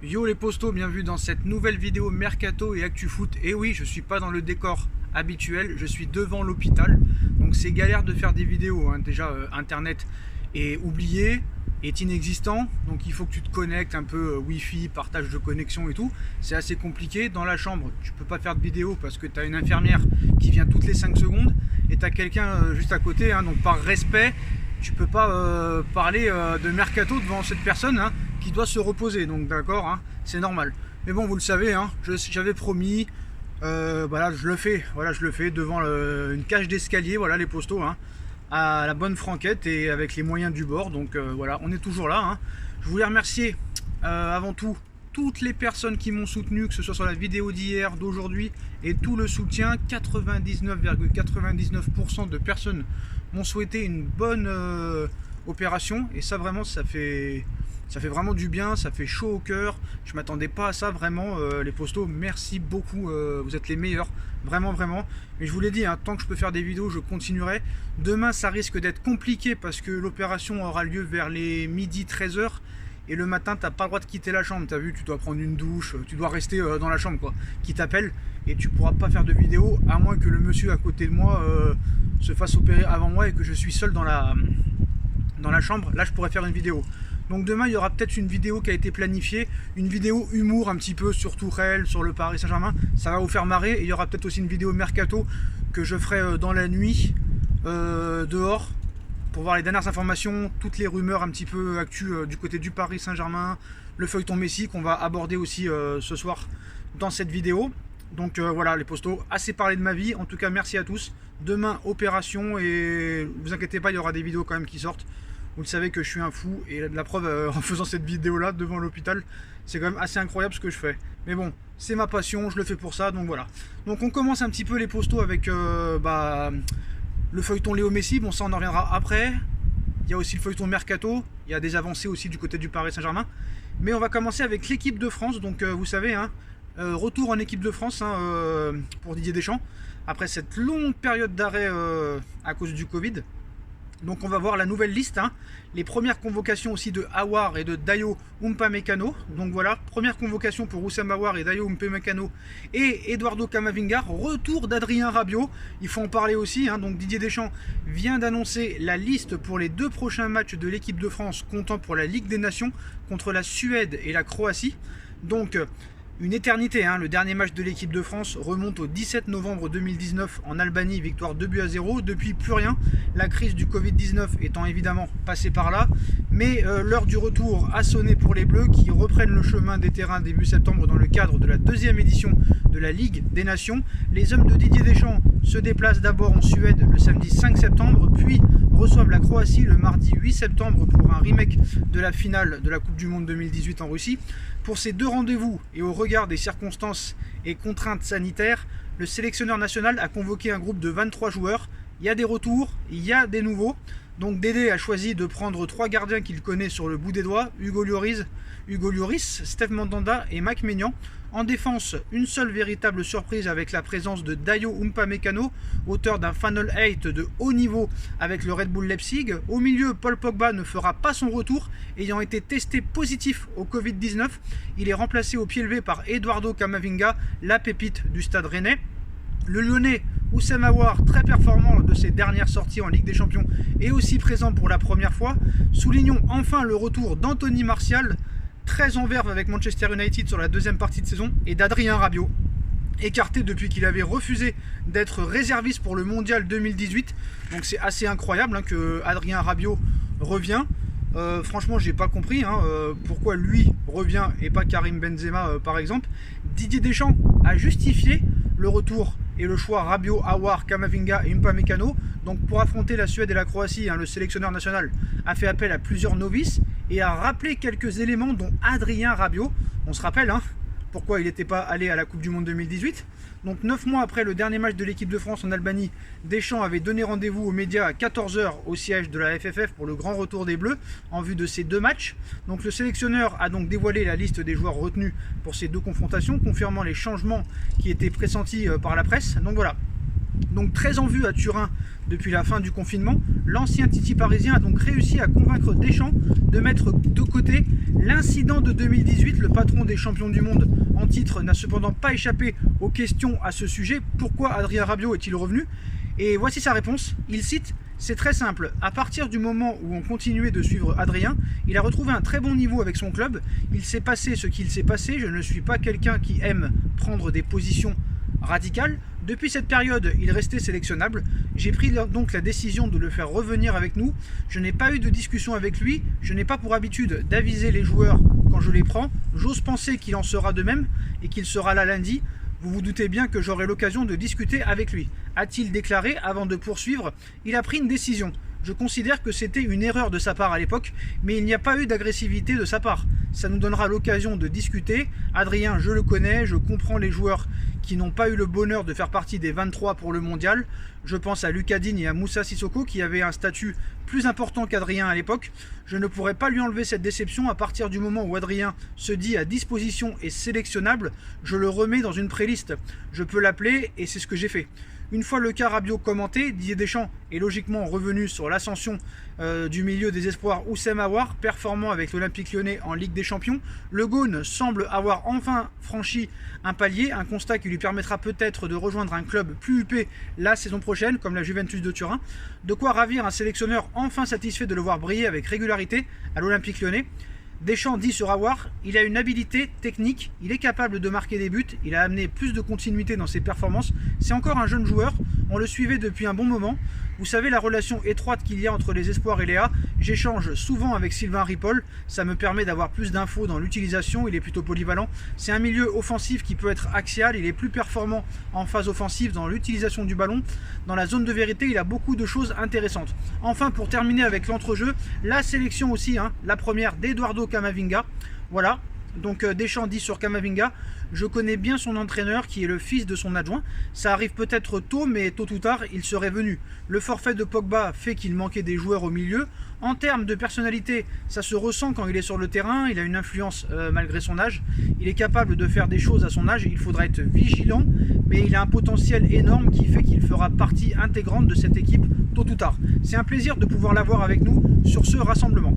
Yo les postos, bienvenue dans cette nouvelle vidéo Mercato et Actu Foot. Et oui, je suis pas dans le décor habituel, je suis devant l'hôpital. Donc c'est galère de faire des vidéos, hein. Déjà internet est oublié, est inexistant. Donc il faut que tu te connectes un peu Wi-Fi, partage de connexion et tout. C'est assez compliqué. Dans la chambre, tu peux pas faire de vidéo parce que tu as une infirmière qui vient toutes les 5 secondes. Et tu as quelqu'un juste à côté, hein. Donc par respect, tu peux pas parler de Mercato devant cette personne, hein, qui doit se reposer, donc d'accord, hein, c'est normal. Mais bon, vous le savez, hein, j'avais promis, voilà, je le fais devant une cage d'escalier, voilà les postos, hein, à la bonne franquette et avec les moyens du bord. Donc voilà, on est toujours là, hein. Je voulais remercier avant tout toutes les personnes qui m'ont soutenu, que ce soit sur la vidéo d'hier, d'aujourd'hui, et tout le soutien. 99,99% de personnes m'ont souhaité une bonne opération, et ça vraiment, ça fait vraiment du bien, ça fait chaud au cœur. Je m'attendais pas à ça, vraiment. Les postos, merci beaucoup, vous êtes les meilleurs, vraiment vraiment. Mais je vous l'ai dit, hein, tant que je peux faire des vidéos, je continuerai. Demain ça risque d'être compliqué parce que l'opération aura lieu vers les midi 13h, et le matin t'as pas le droit de quitter la chambre. T'as vu, tu dois prendre une douche, tu dois rester dans la chambre, quoi, qui t'appelle, et tu pourras pas faire de vidéo à moins que le monsieur à côté de moi se fasse opérer avant moi et que je suis seul dans la chambre. Là je pourrais faire une vidéo. Donc demain il y aura peut-être une vidéo qui a été planifiée, une vidéo humour un petit peu sur Tourelle, sur le Paris Saint-Germain, ça va vous faire marrer. Et il y aura peut-être aussi une vidéo Mercato que je ferai dans la nuit, dehors, pour voir les dernières informations, toutes les rumeurs un petit peu actuelles du côté du Paris Saint-Germain, le feuilleton Messi qu'on va aborder aussi ce soir dans cette vidéo. Donc voilà les postos, assez parlé de ma vie, en tout cas merci à tous. Demain opération, et vous inquiétez pas, il y aura des vidéos quand même qui sortent. Vous le savez que je suis un fou, et la preuve en faisant cette vidéo là devant l'hôpital, c'est quand même assez incroyable ce que je fais. Mais bon, c'est ma passion, je le fais pour ça, donc voilà. Donc on commence un petit peu les postos avec le feuilleton Léo Messi. Bon, ça on en reviendra après. Il y a aussi le feuilleton Mercato, il y a des avancées aussi du côté du Paris Saint-Germain. Mais on va commencer avec l'équipe de France, donc vous savez, hein, retour en équipe de France, hein, pour Didier Deschamps, après cette longue période d'arrêt à cause du Covid. Donc on va voir la nouvelle liste, hein. Les premières convocations aussi de Aouar et de Dayo Upamecano. Donc voilà, première convocation pour Houssem Aouar et Dayo Upamecano et Eduardo Camavinga. Retour d'Adrien Rabiot, il faut en parler aussi, hein. Donc Didier Deschamps vient d'annoncer la liste pour les 2 prochains matchs de l'équipe de France, comptant pour la Ligue des Nations contre la Suède et la Croatie. Donc une éternité, hein. Le dernier match de l'équipe de France remonte au 17 novembre 2019 en Albanie, victoire 2-0. Depuis, plus rien, la crise du Covid-19 étant évidemment passée par là. Mais l'heure du retour a sonné pour les Bleus, qui reprennent le chemin des terrains début septembre dans le cadre de la 2e édition de la Ligue des Nations. Les hommes de Didier Deschamps se déplacent d'abord en Suède le samedi 5 septembre, puis reçoivent la Croatie le mardi 8 septembre pour un remake de la finale de la Coupe du Monde 2018 en Russie. Pour ces 2 rendez-vous, et au regard des circonstances et contraintes sanitaires, le sélectionneur national a convoqué un groupe de 23 joueurs. Il y a des retours, il y a des nouveaux. Donc Dédé a choisi de prendre 3 gardiens qu'il connaît sur le bout des doigts, Hugo Lloris, Steph Mandanda et Mike Maignan. En défense, une seule véritable surprise avec la présence de Dayo Upamecano, auteur d'un Final 8 de haut niveau avec le Red Bull Leipzig. Au milieu, Paul Pogba ne fera pas son retour, ayant été testé positif au Covid-19. Il est remplacé au pied levé par Eduardo Camavinga, la pépite du Stade Rennais. Le Lyonnais Houssem Aouar, très performant de ses dernières sorties en Ligue des Champions, est aussi présent pour la première fois. Soulignons enfin le retour d'Anthony Martial, très en verve avec Manchester United sur la 2e partie de saison, et d'Adrien Rabiot, écarté depuis qu'il avait refusé d'être réserviste pour le Mondial 2018. Donc c'est assez incroyable, hein, que Adrien Rabiot revient. Franchement, j'ai pas compris, hein, pourquoi lui revient et pas Karim Benzema par exemple. Didier Deschamps a justifié le retour et le choix Rabiot, Aouar, Camavinga et Upamecano. Donc pour affronter la Suède et la Croatie, hein, le sélectionneur national a fait appel à plusieurs novices et a rappelé quelques éléments, dont Adrien Rabiot. On se rappelle, hein, pourquoi il n'était pas allé à la Coupe du Monde 2018. Donc 9 mois après le dernier match de l'équipe de France en Albanie, Deschamps avait donné rendez-vous aux médias à 14h au siège de la FFF pour le grand retour des Bleus en vue de ces 2 matchs. Donc le sélectionneur a donc dévoilé la liste des joueurs retenus pour ces 2 confrontations, confirmant les changements qui étaient pressentis par la presse. Donc voilà, Donc très en vue à Turin depuis la fin du confinement, l'ancien Titi parisien a donc réussi à convaincre Deschamps de mettre de côté l'incident de 2018. Le patron des champions du monde en titre n'a cependant pas échappé aux questions à ce sujet. Pourquoi Adrien Rabiot est-il revenu? Et voici sa réponse. Il cite: c'est très simple, à partir du moment où on continuait de suivre Adrien, il a retrouvé un très bon niveau avec son club, il s'est passé ce qu'il s'est passé, je ne suis pas quelqu'un qui aime prendre des positions radicales. Depuis cette période, il restait sélectionnable. J'ai pris donc la décision de le faire revenir avec nous. Je n'ai pas eu de discussion avec lui. Je n'ai pas pour habitude d'aviser les joueurs quand je les prends. J'ose penser qu'il en sera de même et qu'il sera là lundi. Vous vous doutez bien que j'aurai l'occasion de discuter avec lui. A-t-il déclaré avant de poursuivre? Il a pris une décision. Je considère que c'était une erreur de sa part à l'époque, mais il n'y a pas eu d'agressivité de sa part. Ça nous donnera l'occasion de discuter. Adrien, je le connais, je comprends les joueurs qui n'ont pas eu le bonheur de faire partie des 23 pour le mondial. Je pense à Lucas Digne et à Moussa Sissoko qui avaient un statut plus important qu'Adrien à l'époque. Je ne pourrais pas lui enlever cette déception à partir du moment où Adrien se dit à disposition et sélectionnable. Je le remets dans une préliste. Je peux l'appeler et c'est ce que j'ai fait. Une fois le cas Rabiot commenté, Didier Deschamps est logiquement revenu sur l'ascension du milieu des espoirs Oussem Aouar, performant avec l'Olympique Lyonnais en Ligue des Champions. Le Gaune semble avoir enfin franchi un palier, un constat qui lui permettra peut-être de rejoindre un club plus huppé la saison prochaine, comme la Juventus de Turin. De quoi ravir un sélectionneur enfin satisfait de le voir briller avec régularité à l'Olympique Lyonnais. Deschamps dit sur Aouar, il a une habilité technique, il est capable de marquer des buts, il a amené plus de continuité dans ses performances, c'est encore un jeune joueur, on le suivait depuis un bon moment. Vous savez la relation étroite qu'il y a entre les espoirs et Léa, j'échange souvent avec Sylvain Ripoll, ça me permet d'avoir plus d'infos dans l'utilisation, il est plutôt polyvalent. C'est un milieu offensif qui peut être axial, il est plus performant en phase offensive dans l'utilisation du ballon. Dans la zone de vérité, il a beaucoup de choses intéressantes. Enfin, pour terminer avec l'entrejeu, la sélection aussi, la première d'Eduardo Camavinga. Voilà, donc Deschamps dit sur Camavinga, je connais bien son entraîneur qui est le fils de son adjoint. Ça arrive peut-être tôt, mais tôt ou tard, il serait venu. Le forfait de Pogba fait qu'il manquait des joueurs au milieu. En termes de personnalité, ça se ressent quand il est sur le terrain. Il a une influence malgré son âge. Il est capable de faire des choses à son âge. Il faudra être vigilant, mais il a un potentiel énorme qui fait qu'il fera partie intégrante de cette équipe tôt ou tard. C'est un plaisir de pouvoir l'avoir avec nous sur ce rassemblement.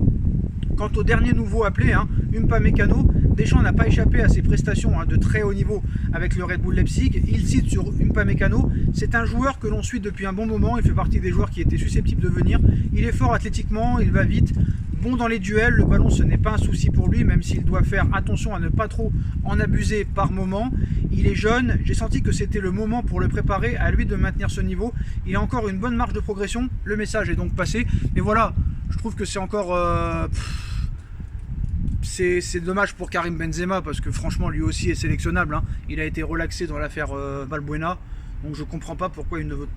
Quant au dernier nouveau appelé, Upamecano, Deschamps n'a pas échappé à ses prestations de très haut niveau avec le Red Bull Leipzig. Il cite sur Upamecano, c'est un joueur que l'on suit depuis un bon moment, il fait partie des joueurs qui étaient susceptibles de venir. Il est fort athlétiquement, il va vite, bon dans les duels, le ballon ce n'est pas un souci pour lui, même s'il doit faire attention à ne pas trop en abuser par moment. Il est jeune, j'ai senti que c'était le moment pour le préparer, à lui de maintenir ce niveau. Il a encore une bonne marge de progression, le message est donc passé. Mais voilà, je trouve que c'est encore... C'est dommage pour Karim Benzema parce que franchement lui aussi est sélectionnable. Il a été relaxé dans l'affaire Valbuena. Donc je comprends pas pourquoi il ne veut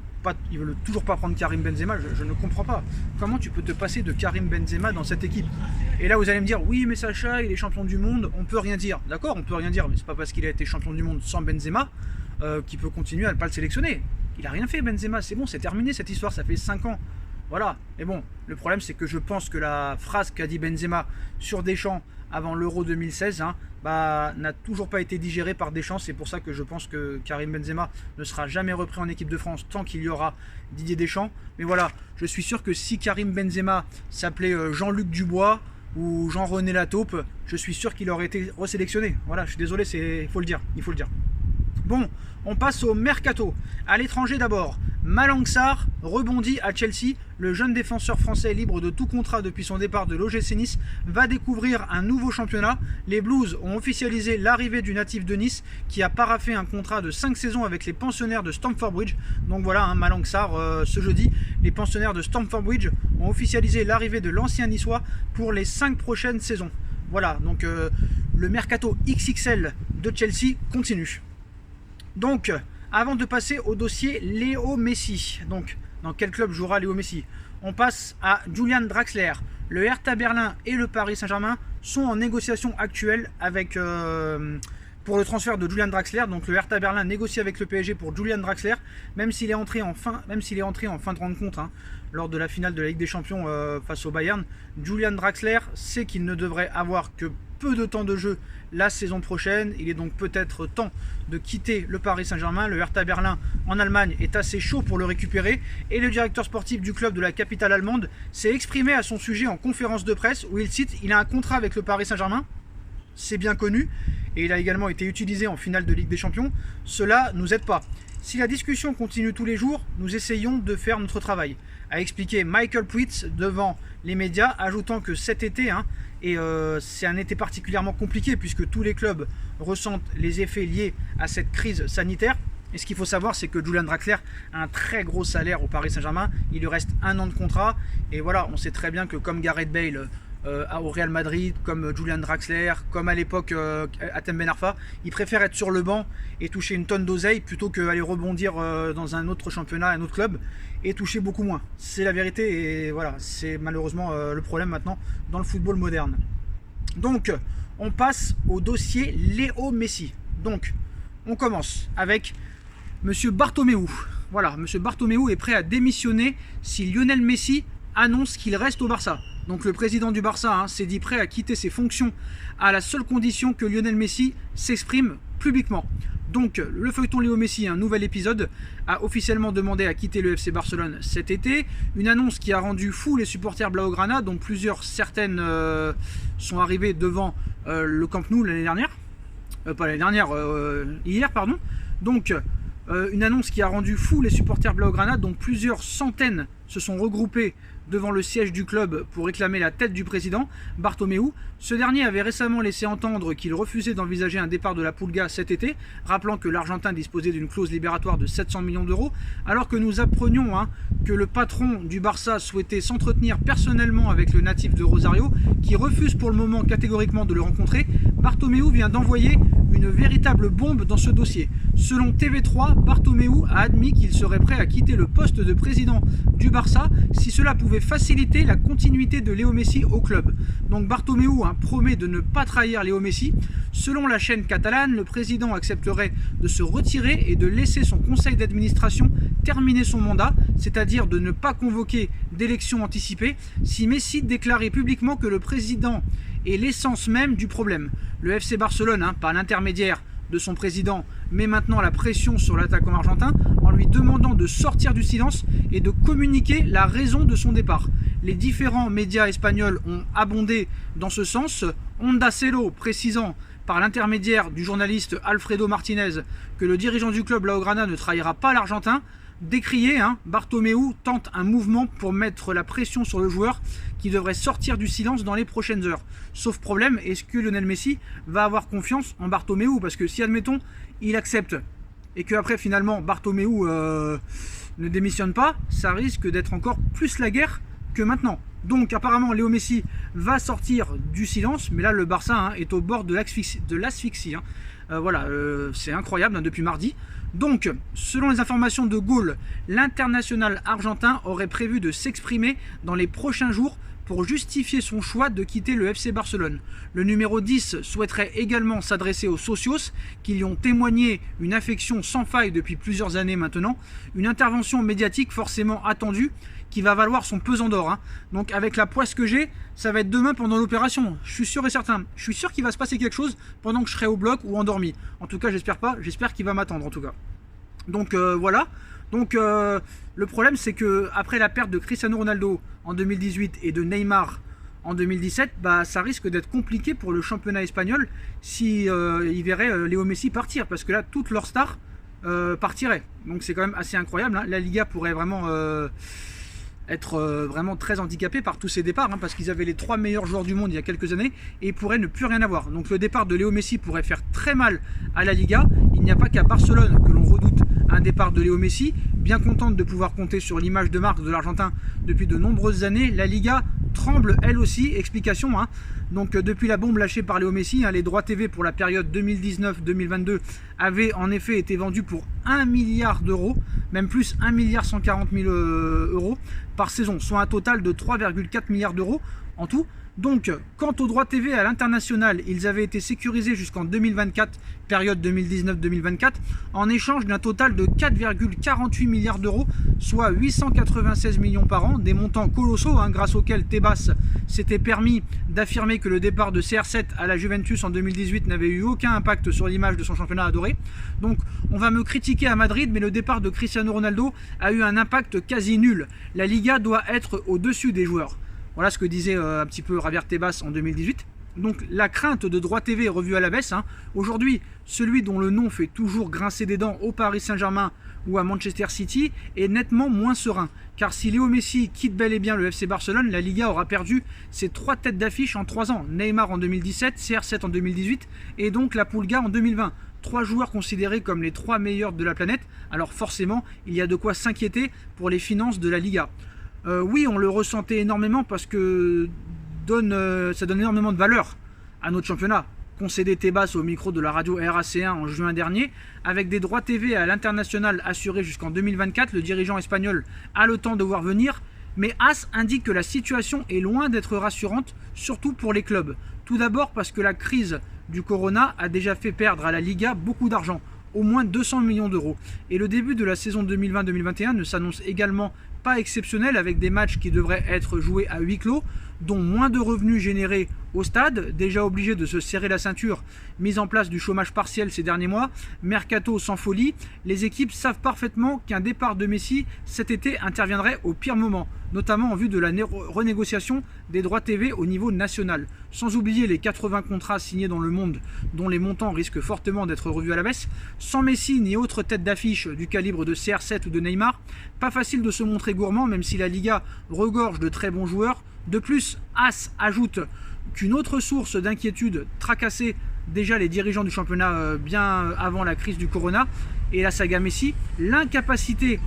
toujours pas prendre Karim Benzema. Je ne comprends pas. Comment tu peux te passer de Karim Benzema dans cette équipe? Et là vous allez me dire oui mais Sacha il est champion du monde, on peut rien dire. D'accord, on peut rien dire, mais c'est pas parce qu'il a été champion du monde sans Benzema qu'il peut continuer à ne pas le sélectionner. Il a rien fait Benzema, c'est bon, c'est terminé cette histoire, ça fait 5 ans. Voilà, mais bon, le problème c'est que je pense que la phrase qu'a dit Benzema sur Deschamps avant l'Euro 2016 n'a toujours pas été digérée par Deschamps. C'est pour ça que je pense que Karim Benzema ne sera jamais repris en équipe de France tant qu'il y aura Didier Deschamps. Mais voilà, je suis sûr que si Karim Benzema s'appelait Jean-Luc Dubois ou Jean-René Lataupe, je suis sûr qu'il aurait été resélectionné. Voilà, je suis désolé, il faut le dire. Bon, on passe au mercato. À l'étranger d'abord, Malang Sarr rebondit à Chelsea. Le jeune défenseur français libre de tout contrat depuis son départ de l'OGC Nice va découvrir un nouveau championnat. Les Blues ont officialisé l'arrivée du natif de Nice qui a paraphé un contrat de 5 saisons avec les pensionnaires de Stamford Bridge. Donc voilà, Malang Sarr ce jeudi. Les pensionnaires de Stamford Bridge ont officialisé l'arrivée de l'ancien niçois pour les 5 prochaines saisons. Voilà, donc le mercato XXL de Chelsea continue. Donc, avant de passer au dossier Léo Messi, donc dans quel club jouera Léo Messi, on passe à Julian Draxler. Le Hertha Berlin et le Paris Saint-Germain sont en négociation actuelle pour le transfert de Julian Draxler. Donc le Hertha Berlin négocie avec le PSG pour Julian Draxler, même s'il est entré en fin de rencontre lors de la finale de la Ligue des Champions face au Bayern. Julian Draxler sait qu'il ne devrait avoir que peu de temps de jeu la saison prochaine. Il est donc peut-être temps de quitter le Paris Saint-Germain. Le Hertha Berlin en Allemagne est assez chaud pour le récupérer et le directeur sportif du club de la capitale allemande s'est exprimé à son sujet en conférence de presse où il cite « Il a un contrat avec le Paris Saint-Germain, c'est bien connu et il a également été utilisé en finale de Ligue des Champions. Cela ne nous aide pas. Si la discussion continue tous les jours, nous essayons de faire notre travail », a expliqué Michael Puitz devant les médias, ajoutant que cet été, c'est un été particulièrement compliqué puisque tous les clubs ressentent les effets liés à cette crise sanitaire. Et ce qu'il faut savoir, c'est que Julian Draxler a un très gros salaire au Paris Saint-Germain. Il lui reste 1 an de contrat. Et voilà, on sait très bien que comme Gareth Bale au Real Madrid, comme Julian Draxler, comme à l'époque Hatem Ben Arfa, il préfère être sur le banc et toucher une tonne d'oseille plutôt qu'aller rebondir dans un autre championnat, un autre club, et toucher beaucoup moins. C'est la vérité et voilà, c'est malheureusement le problème maintenant dans le football moderne. Donc, on passe au dossier Léo Messi. Donc, on commence avec Monsieur Bartomeu. Voilà, Monsieur Bartomeu est prêt à démissionner si Lionel Messi annonce qu'il reste au Barça. Donc le président du Barça s'est dit prêt à quitter ses fonctions à la seule condition que Lionel Messi s'exprime publiquement. Donc le feuilleton Léo Messi, un nouvel épisode, a officiellement demandé à quitter le FC Barcelone cet été. Une annonce qui a rendu fou les supporters Blaugrana, dont certaines sont arrivées devant le Camp Nou l'année dernière. Hier, pardon. Donc une annonce qui a rendu fou les supporters Blaugrana, dont plusieurs centaines se sont regroupés devant le siège du club pour réclamer la tête du président, Bartomeu. Ce dernier avait récemment laissé entendre qu'il refusait d'envisager un départ de la Pulga cet été, rappelant que l'Argentin disposait d'une clause libératoire de 700 millions d'euros, alors que nous apprenions que le patron du Barça souhaitait s'entretenir personnellement avec le natif de Rosario, qui refuse pour le moment catégoriquement de le rencontrer. Bartomeu vient d'envoyer une véritable bombe dans ce dossier. Selon TV3, Bartomeu a admis qu'il serait prêt à quitter le poste de président du Barça si cela pouvait faciliter la continuité de Léo Messi au club. Donc Bartomeu promet de ne pas trahir Léo Messi. Selon la chaîne catalane, le président accepterait de se retirer et de laisser son conseil d'administration terminer son mandat, c'est-à-dire de ne pas convoquer d'élections anticipées, si Messi déclarait publiquement que le président est l'essence même du problème. Le FC Barcelone, par l'intermédiaire de son président, met maintenant la pression sur l'attaquant argentin en lui demandant de sortir du silence et de communiquer la raison de son départ. Les différents médias espagnols ont abondé dans ce sens, Onda Cero précisant par l'intermédiaire du journaliste Alfredo Martinez que le dirigeant du club Blaugrana ne trahira pas l'Argentin. Décrié, Bartomeu tente un mouvement pour mettre la pression sur le joueur qui devrait sortir du silence dans les prochaines heures. Sauf problème, est-ce que Lionel Messi va avoir confiance en Bartomeu? Parce que si, admettons, il accepte et qu'après finalement Bartomeu ne démissionne pas, ça risque d'être encore plus la guerre que maintenant. Donc apparemment Léo Messi va sortir du silence, mais là le Barça est au bord de l'asphyxie. Voilà, c'est incroyable depuis mardi. Donc, selon les informations de Goal, l'international argentin aurait prévu de s'exprimer dans les prochains jours pour justifier son choix de quitter le FC Barcelone. Le numéro 10 souhaiterait également s'adresser aux socios qui lui ont témoigné une affection sans faille depuis plusieurs années maintenant, une intervention médiatique forcément attendue qui va valoir son pesant d'or. Donc avec la poisse que j'ai, ça va être demain pendant l'opération, je suis sûr et certain. Je suis sûr qu'il va se passer quelque chose pendant que je serai au bloc ou endormi. En tout cas, j'espère pas, j'espère qu'il va m'attendre en tout cas. Donc voilà. Donc le problème c'est que après la perte de Cristiano Ronaldo en 2018 et de Neymar en 2017, ça risque d'être compliqué pour le championnat espagnol si ils verraient Léo Messi partir, parce que là toutes leurs stars partiraient. Donc c'est quand même assez incroyable. La Liga pourrait vraiment être vraiment très handicapée par tous ces départs, parce qu'ils avaient les 3 meilleurs joueurs du monde il y a quelques années et ils pourraient ne plus rien avoir. Donc le départ de Léo Messi pourrait faire très mal à la Liga. Il n'y a pas qu'à Barcelone que l'on redoute un départ de Léo Messi. Bien contente de pouvoir compter sur l'image de marque de l'Argentin depuis de nombreuses années, la Liga tremble elle aussi. Explication, donc depuis la bombe lâchée par Léo Messi, les droits TV pour la période 2019-2022 avaient en effet été vendus pour 1 milliard d'euros, même plus 1,140 milliard d'euros par saison, soit un total de 3,4 milliards d'euros en tout. Donc, quant aux droits TV à l'international, ils avaient été sécurisés jusqu'en 2024, période 2019-2024, en échange d'un total de 4,48 milliards d'euros, soit 896 millions par an, des montants colossaux, grâce auxquels Tebas s'était permis d'affirmer que le départ de CR7 à la Juventus en 2018 n'avait eu aucun impact sur l'image de son championnat adoré. Donc, on va me critiquer à Madrid, mais le départ de Cristiano Ronaldo a eu un impact quasi nul. La Liga doit être au-dessus des joueurs. Voilà ce que disait un petit peu Javier Tebas en 2018. Donc la crainte de droit TV est revue à la baisse. Aujourd'hui, celui dont le nom fait toujours grincer des dents au Paris Saint-Germain ou à Manchester City est nettement moins serein. Car si Léo Messi quitte bel et bien le FC Barcelone, la Liga aura perdu ses 3 têtes d'affiche en 3 ans. Neymar en 2017, CR7 en 2018 et donc la Pulga en 2020. 3 joueurs considérés comme les 3 meilleurs de la planète. Alors forcément, il y a de quoi s'inquiéter pour les finances de la Liga. Oui, on le ressentait énormément parce que ça donne énormément de valeur à notre championnat. Concédé Tebas au micro de la radio RAC1 en juin dernier, avec des droits TV à l'international assurés jusqu'en 2024, le dirigeant espagnol a le temps de voir venir, mais AS indique que la situation est loin d'être rassurante, surtout pour les clubs. Tout d'abord parce que la crise du Corona a déjà fait perdre à la Liga beaucoup d'argent, au moins 200 millions d'euros. Et le début de la saison 2020-2021 ne s'annonce également pas exceptionnel, avec des matchs qui devraient être joués à huis clos, dont moins de revenus générés au stade, déjà obligé de se serrer la ceinture, mise en place du chômage partiel ces derniers mois, mercato sans folie. Les équipes savent parfaitement qu'un départ de Messi cet été interviendrait au pire moment, notamment en vue de la renégociation des droits TV au niveau national. Sans oublier les 80 contrats signés dans le monde, dont les montants risquent fortement d'être revus à la baisse. Sans Messi ni autre tête d'affiche du calibre de CR7 ou de Neymar, pas facile de se montrer gourmand, même si la Liga regorge de très bons joueurs. De plus, AS ajoute qu'une autre source d'inquiétude tracassait déjà les dirigeants du championnat bien avant la crise du Corona et la saga Messi, l'incapacité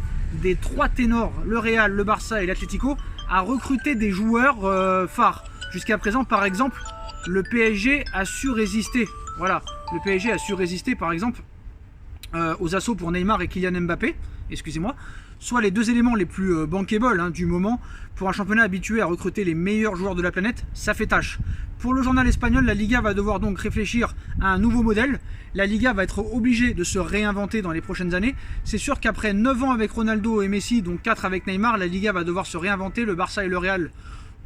des 3 ténors, le Real, le Barça et l'Atlético, à recruter des joueurs phares. Jusqu'à présent, par exemple, le PSG a su résister. Voilà, le PSG a su résister, par exemple, aux assauts pour Neymar et Kylian Mbappé, excusez-moi, soit les 2 éléments les plus bankable du moment. Pour un championnat habitué à recruter les meilleurs joueurs de la planète, ça fait tâche. Pour le journal espagnol, la Liga va devoir donc réfléchir à un nouveau modèle. La Liga va être obligée de se réinventer dans les prochaines années. C'est sûr qu'après 9 ans avec Ronaldo et Messi, donc 4 avec Neymar, la Liga va devoir se réinventer. Le Barça et le Real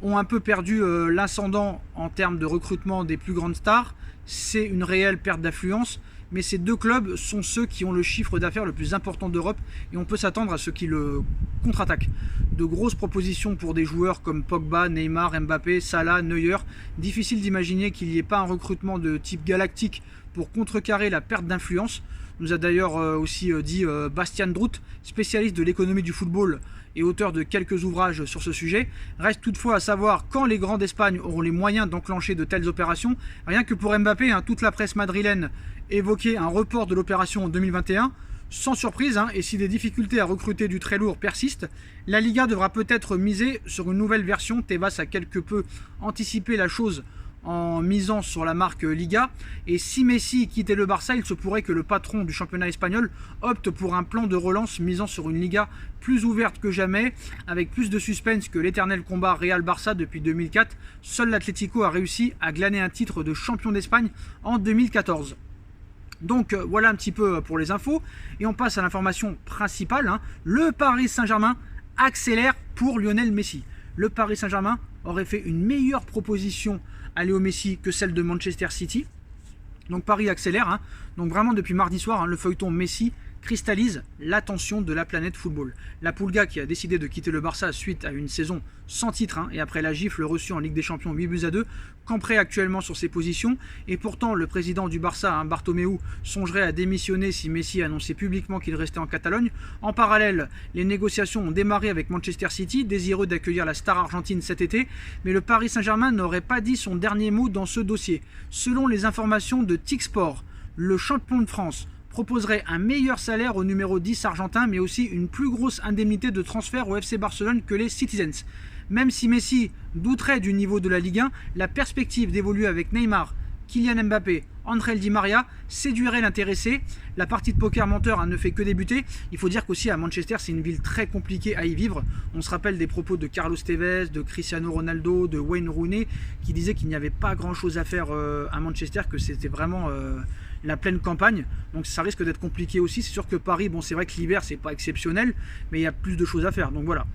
ont un peu perdu l'ascendant en termes de recrutement des plus grandes stars. C'est une réelle perte d'affluence. Mais ces 2 clubs sont ceux qui ont le chiffre d'affaires le plus important d'Europe et on peut s'attendre à ce qu'ils le contre-attaquent. De grosses propositions pour des joueurs comme Pogba, Neymar, Mbappé, Salah, Neuer. Difficile d'imaginer qu'il n'y ait pas un recrutement de type galactique pour contrecarrer la perte d'influence. Nous a d'ailleurs aussi dit Bastian Druth, spécialiste de l'économie du football et auteur de quelques ouvrages sur ce sujet. Reste toutefois à savoir quand les grands d'Espagne auront les moyens d'enclencher de telles opérations. Rien que pour Mbappé, toute la presse madrilène évoquait un report de l'opération en 2021. Sans surprise, et si des difficultés à recruter du très lourd persistent, la Liga devra peut-être miser sur une nouvelle version. Tebas a quelque peu anticipé la chose en misant sur la marque Liga. Et si Messi quittait le Barça, il se pourrait que le patron du championnat espagnol opte pour un plan de relance misant sur une Liga plus ouverte que jamais, avec plus de suspense que l'éternel combat Real-Barça depuis 2004. Seul l'Atlético a réussi à glaner un titre de champion d'Espagne en 2014. Donc voilà un petit peu pour les infos. Et on passe à l'information principale. Le Paris Saint-Germain accélère pour Lionel Messi. Le Paris Saint-Germain aurait fait une meilleure proposition à Léo Messi que celle de Manchester City. Donc Paris accélère. Donc vraiment depuis mardi soir, le feuilleton Messi cristallise l'attention de la planète football. La Pulga qui a décidé de quitter le Barça suite à une saison sans titre et après la gifle reçue en Ligue des Champions 8-2, camperait actuellement sur ses positions. Et pourtant le président du Barça, Bartomeu, songerait à démissionner si Messi annonçait publiquement qu'il restait en Catalogne. En parallèle, les négociations ont démarré avec Manchester City, désireux d'accueillir la star argentine cet été, mais le Paris Saint-Germain n'aurait pas dit son dernier mot dans ce dossier. Selon les informations de TIC Sport, le champion de France proposerait un meilleur salaire au numéro 10 argentin, mais aussi une plus grosse indemnité de transfert au FC Barcelone que les Citizens. Même si Messi douterait du niveau de la Ligue 1, la perspective d'évoluer avec Neymar, Kylian Mbappé, Angel Di Maria séduirait l'intéressé. La partie de poker menteur ne fait que débuter. Il faut dire qu'aussi à Manchester, c'est une ville très compliquée à y vivre. On se rappelle des propos de Carlos Tevez, de Cristiano Ronaldo, de Wayne Rooney, qui disaient qu'il n'y avait pas grand-chose à faire à Manchester, que c'était vraiment la pleine campagne. Donc ça risque d'être compliqué aussi. C'est sûr que Paris, bon, c'est vrai que l'hiver, c'est pas exceptionnel, mais il y a plus de choses à faire. Donc voilà.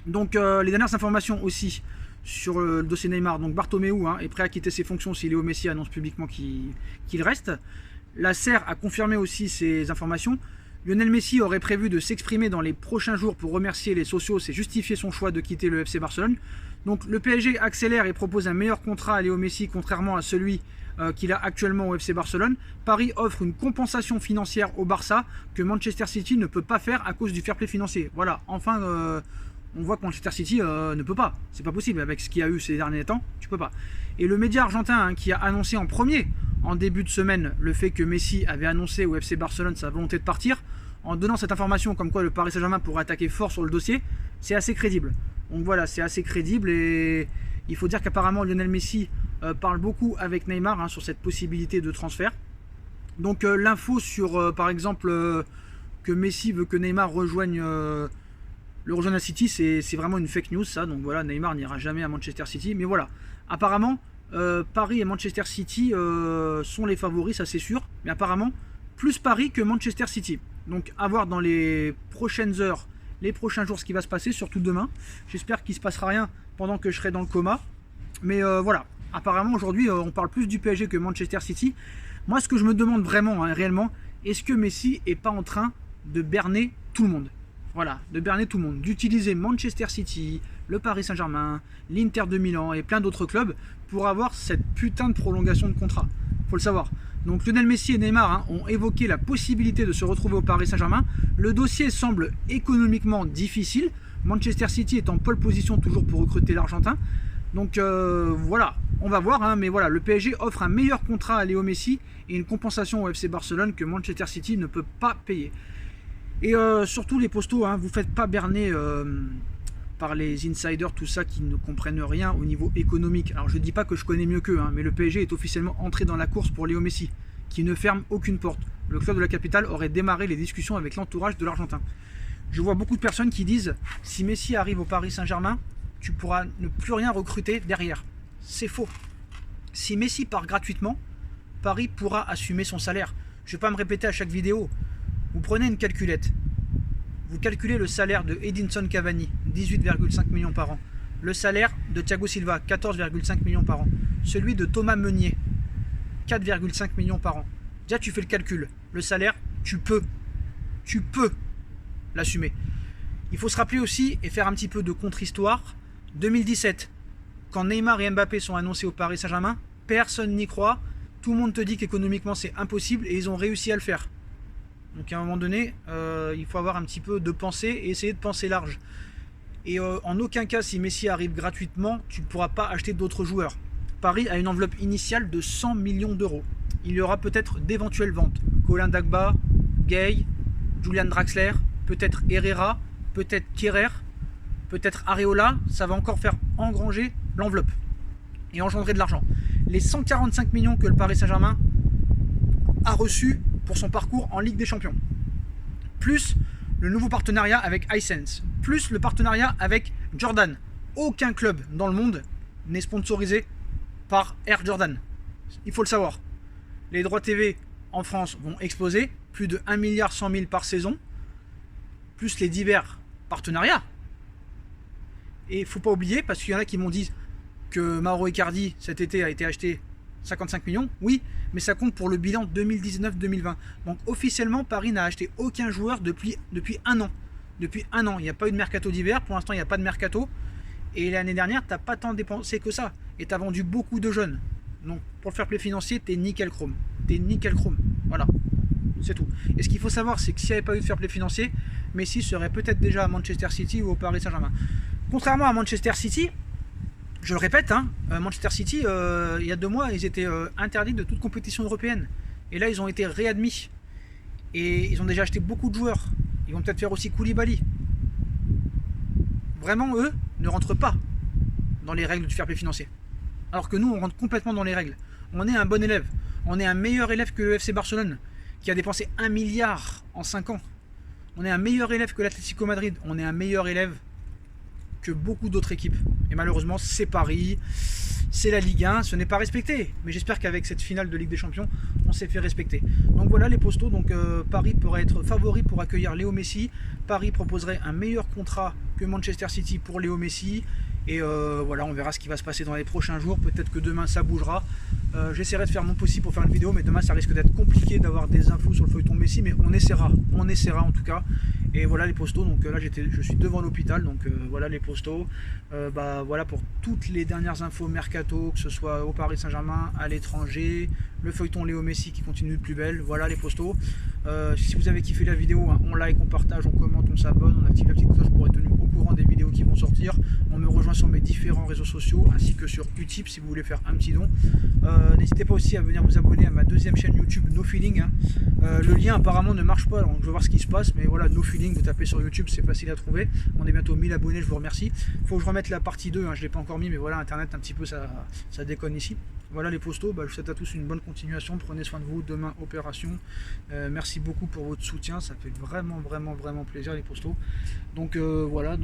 Donc les dernières informations aussi sur le dossier Neymar. Donc Bartomeu est prêt à quitter ses fonctions si Léo Messi annonce publiquement qu'il reste. La SER a confirmé aussi ces informations. Lionel Messi aurait prévu de s'exprimer dans les prochains jours pour remercier les socios et justifier son choix de quitter le FC Barcelone. Donc le PSG accélère et propose un meilleur contrat à Léo Messi contrairement à celui qu'il a actuellement au FC Barcelone. Paris offre une compensation financière au Barça que Manchester City ne peut pas faire à cause du fair play financier. Voilà, enfin on voit que Manchester City ne peut pas. C'est pas possible avec ce qu'il y a eu ces derniers temps, tu peux pas. Et le média argentin qui a annoncé en premier, en début de semaine, le fait que Messi avait annoncé au FC Barcelone sa volonté de partir, en donnant cette information comme quoi le Paris Saint-Germain pourrait attaquer fort sur le dossier, c'est assez crédible. Donc voilà, c'est assez crédible et il faut dire qu'apparemment Lionel Messi parle beaucoup avec Neymar sur cette possibilité de transfert. Donc l'info sur par exemple que Messi veut que Neymar rejoigne à City, c'est vraiment une fake news ça. Donc voilà, Neymar n'ira jamais à Manchester City. Mais voilà, apparemment Paris et Manchester City sont les favoris, ça c'est sûr. Mais apparemment plus Paris que Manchester City. Donc à voir dans les prochaines heures, les prochains jours ce qui va se passer, surtout demain. J'espère qu'il ne se passera rien pendant que je serai dans le coma. Mais voilà, apparemment aujourd'hui on parle plus du PSG que Manchester City. Moi ce que je me demande vraiment, réellement, est-ce que Messi est pas en train de berner tout le monde? Voilà, de berner tout le monde, d'utiliser Manchester City, le Paris Saint-Germain, l'Inter de Milan et plein d'autres clubs pour avoir cette putain de prolongation de contrat. Faut le savoir. Donc Lionel Messi et Neymar ont évoqué la possibilité de se retrouver au Paris Saint-Germain. Le dossier semble économiquement difficile. Manchester City est en pole position toujours pour recruter l'Argentin. Donc voilà, on va voir. Mais voilà, le PSG offre un meilleur contrat à Léo Messi et une compensation au FC Barcelone que Manchester City ne peut pas payer. Et surtout les postos, vous faites pas berner par les insiders, tout ça, qui ne comprennent rien au niveau économique. Alors je dis pas que je connais mieux qu'eux, mais le PSG est officiellement entré dans la course pour Léo Messi, qui ne ferme aucune porte. Le club de la capitale aurait démarré les discussions avec l'entourage de l'Argentin. Je vois beaucoup de personnes qui disent, si Messi arrive au Paris Saint-Germain, tu pourras ne plus rien recruter derrière. C'est faux. Si Messi part gratuitement, Paris pourra assumer son salaire. Je ne vais pas me répéter à chaque vidéo. Vous prenez une calculette, vous calculez le salaire de Edinson Cavani, 18,5 millions par an, le salaire de Thiago Silva, 14,5 millions par an, celui de Thomas Meunier, 4,5 millions par an. Déjà tu fais le calcul, le salaire, tu peux l'assumer. Il faut se rappeler aussi et faire un petit peu de contre-histoire, 2017, quand Neymar et Mbappé sont annoncés au Paris Saint-Germain, personne n'y croit, tout le monde te dit qu'économiquement c'est impossible et ils ont réussi à le faire. Donc à un moment donné, il faut avoir un petit peu de pensée et essayer de penser large. Et en aucun cas, si Messi arrive gratuitement, tu ne pourras pas acheter d'autres joueurs. Paris a une enveloppe initiale de 100 millions d'euros. Il y aura peut-être d'éventuelles ventes. Colin Dagba, Gay, Julian Draxler, peut-être Herrera, peut-être Kehrer, peut-être Areola. Ça va encore faire engranger l'enveloppe et engendrer de l'argent. Les 145 millions que le Paris Saint-Germain a reçus pour son parcours en Ligue des Champions, plus le nouveau partenariat avec Hisense, plus le partenariat avec Jordan. Aucun club dans le monde n'est sponsorisé par Air Jordan. Il faut le savoir. Les droits TV en France vont exploser, plus de 1,1 milliard par saison, plus les divers partenariats. Et il ne faut pas oublier, parce qu'il y en a qui m'ont dit que Mauro Icardi cet été a été acheté 55 millions, oui, mais ça compte pour le bilan 2019-2020. Donc officiellement, Paris n'a acheté aucun joueur depuis un an. Depuis un an, il n'y a pas eu de mercato d'hiver, pour l'instant il n'y a pas de mercato. Et l'année dernière, tu n'as pas tant dépensé que ça. Et tu as vendu beaucoup de jeunes. Donc pour le fair play financier, t'es nickel chrome. T'es nickel chrome. Voilà. C'est tout. Et ce qu'il faut savoir, c'est que s'il n'y avait pas eu de fair play financier, Messi serait peut-être déjà à Manchester City ou au Paris Saint-Germain. Contrairement à Manchester City, je le répète, Manchester City, il y a 2 mois, ils étaient interdits de toute compétition européenne. Et là, ils ont été réadmis. Et ils ont déjà acheté beaucoup de joueurs. Ils vont peut-être faire aussi Koulibaly. Vraiment, eux, ne rentrent pas dans les règles du fair play financier. Alors que nous, on rentre complètement dans les règles. On est un bon élève. On est un meilleur élève que le FC Barcelone, qui a dépensé 1 milliard en 5 ans. On est un meilleur élève que l'Atlético Madrid. On est un meilleur élève que beaucoup d'autres équipes. Et malheureusement, c'est Paris, c'est la Ligue 1, ce n'est pas respecté. Mais j'espère qu'avec cette finale de Ligue des Champions, on s'est fait respecter. Donc voilà les postos. Donc Paris pourrait être favori pour accueillir Léo Messi. Paris proposerait un meilleur contrat que Manchester City pour Léo Messi. Et voilà, on verra ce qui va se passer dans les prochains jours. Peut-être que demain ça bougera. J'essaierai de faire mon possible pour faire une vidéo, mais demain ça risque d'être compliqué d'avoir des infos sur le feuilleton Messi, mais on essaiera en tout cas. Et voilà les postos. Donc là je suis devant l'hôpital, donc voilà les postos. Voilà pour toutes les dernières infos mercato, que ce soit au Paris Saint-Germain, à l'étranger, le feuilleton Léo Messi qui continue de plus belle. Voilà les postos. Si vous avez kiffé la vidéo, hein, on like, on partage, on commente, on s'abonne, on active la petite cloche pour être tenu au courant des vidéos qui vont sortir. On me rejoint sur mes différents réseaux sociaux ainsi que sur Utip si vous voulez faire un petit don. N'hésitez pas aussi à venir vous abonner à ma deuxième chaîne YouTube No Feeling. Hein. Le lien apparemment ne marche pas, donc je vais voir ce qui se passe, mais voilà, No Feeling, vous tapez sur YouTube, c'est facile à trouver. On est bientôt 1000 abonnés, je vous remercie. Il faut que je remette la partie 2, hein, je ne l'ai pas encore mis, mais voilà, internet un petit peu ça déconne ici. Voilà les postos, je vous souhaite à tous une bonne continuation, prenez soin de vous, demain opération. Merci beaucoup pour votre soutien, ça fait vraiment plaisir les postos. Donc voilà,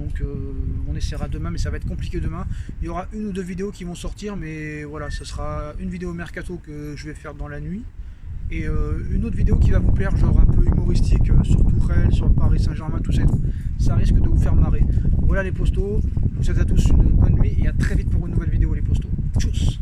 on essaiera demain, mais ça va être compliqué demain. Il y aura une ou deux vidéos qui vont sortir, mais voilà, ce sera une vidéo mercato que je vais faire dans la nuit. Et une autre vidéo qui va vous plaire, genre un peu humoristique, sur Tourelle, sur le Paris Saint-Germain, tout ça et tout. Ça risque de vous faire marrer. Voilà les postos, je vous souhaite à tous une bonne nuit et à très vite pour une nouvelle vidéo les postos. Tchuss.